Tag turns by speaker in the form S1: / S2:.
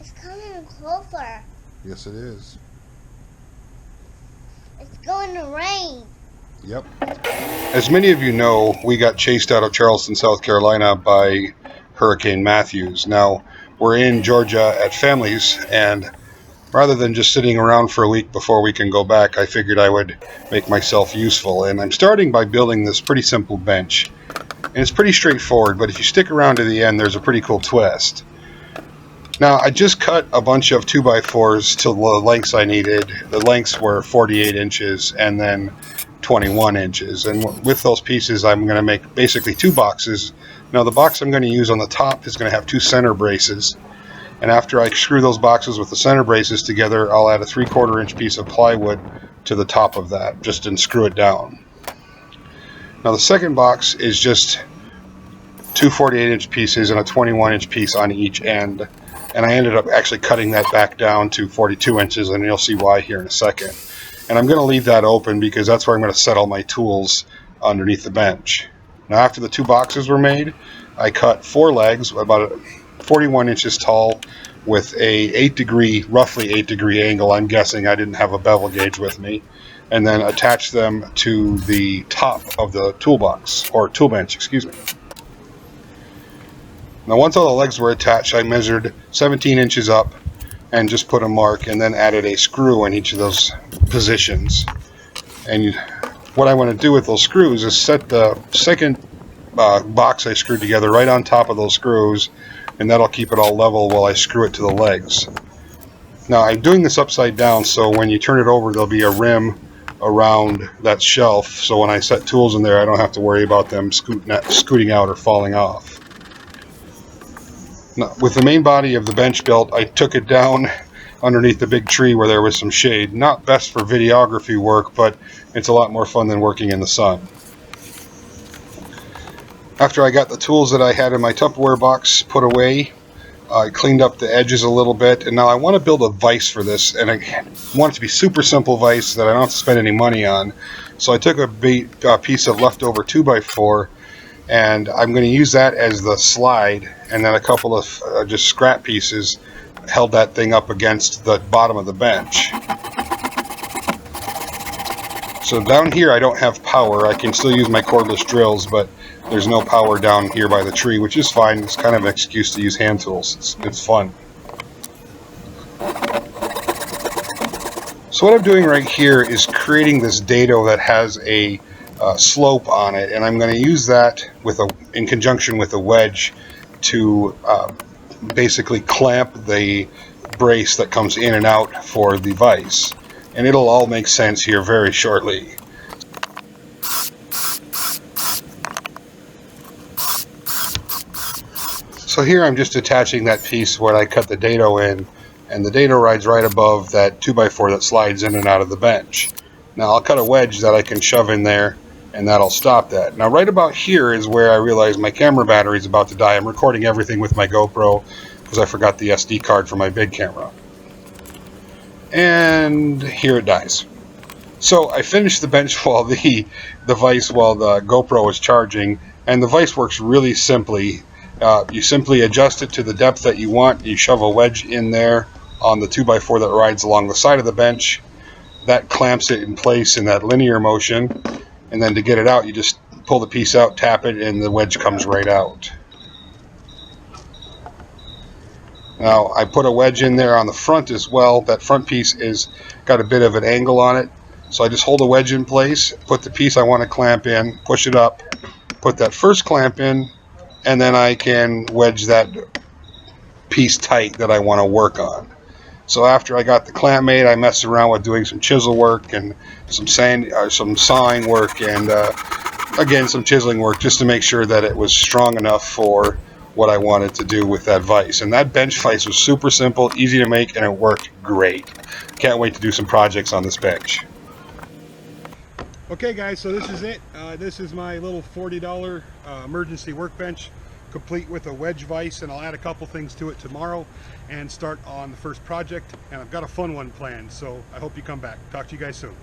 S1: It's coming closer.
S2: Yes, it is.
S1: It's going to rain.
S2: Yep. As many of you know, we got chased out of Charleston, South Carolina by Hurricane Matthews. Now, we're in Georgia at family's, and rather than just sitting around for a week before we can go back, I figured I would make myself useful. And I'm starting by building this pretty simple bench. And it's pretty straightforward, but if you stick around to the end, there's a pretty cool twist. Now, I just cut a bunch of 2x4s to the lengths I needed. The lengths were 48 inches and then 21 inches. And with those pieces, I'm going to make basically 2 boxes. Now, the box I'm going to use on the top is going to have 2 center braces. And after I screw those boxes with the center braces together, I'll add a 3/4 inch piece of plywood to the top of that, just and screw it down. Now, the second box is just 2 48-inch pieces and a 21-inch piece on each end. And I ended up actually cutting that back down to 42 inches, and you'll see why here in a second. And I'm going to leave that open because that's where I'm going to set all my tools underneath the bench. Now, after the 2 boxes were made, I cut 4 legs, about 41 inches tall, with a roughly 8 degree angle. I'm guessing, I didn't have a bevel gauge with me. And then attach them to the top of the toolbox, or tool bench, excuse me. Now, once all the legs were attached, I measured 17 inches up and just put a mark, and then added a screw in each of those positions. And what I want to do with those screws is set the second box I screwed together right on top of those screws, and that'll keep it all level while I screw it to the legs. Now, I'm doing this upside down, so when you turn it over, there'll be a rim around that shelf, so when I set tools in there, I don't have to worry about them scooting out or falling off. Now, with the main body of the bench built, I took it down underneath the big tree where there was some shade. Not best for videography work, but it's a lot more fun than working in the sun. After I got the tools that I had in my Tupperware box put away, I cleaned up the edges a little bit, and now I want to build a vise for this, and I want it to be super simple vise that I don't have to spend any money on. So I took a piece of leftover 2x4, and I'm going to use that as the slide, and then a couple of just scrap pieces held that thing up against the bottom of the bench. So down here I don't have power. I can still use my cordless drills, but there's no power down here by the tree, which is fine. It's kind of an excuse to use hand tools. It's fun. So what I'm doing right here is creating this dado that has a slope on it, and I'm going to use that in conjunction with a wedge to basically clamp the brace that comes in and out for the vise. And it'll all make sense here very shortly. So here I'm just attaching that piece where I cut the dado in, and the dado rides right above that 2x4 that slides in and out of the bench. Now I'll cut a wedge that I can shove in there, and that'll stop that. Now right about here is where I realize my camera battery is about to die. I'm recording everything with my GoPro because I forgot the SD card for my big camera. And here it dies. So I finished the bench while the vise while the GoPro is charging, and the vise works really simply. You simply adjust it to the depth that you want. You shove a wedge in there on the 2x4 that rides along the side of the bench. That clamps it in place in that linear motion. And then to get it out, you just pull the piece out, tap it, and the wedge comes right out. Now, I put a wedge in there on the front as well. That front piece is got a bit of an angle on it. So I just hold a wedge in place, put the piece I want to clamp in, push it up, put that first clamp in, and then I can wedge that piece tight that I want to work on. So after I got the clamp made, I messed around with doing some chisel work and some sawing work, and again some chiseling work just to make sure that it was strong enough for what I wanted to do with that vise. And that bench vise was super simple, easy to make, and it worked great. Can't wait to do some projects on this bench. Okay guys, so this is it. This is my little $40 emergency workbench, complete with a wedge vise, and I'll add a couple things to it tomorrow and start on the first project. And I've got a fun one planned, so I hope you come back. Talk to you guys soon.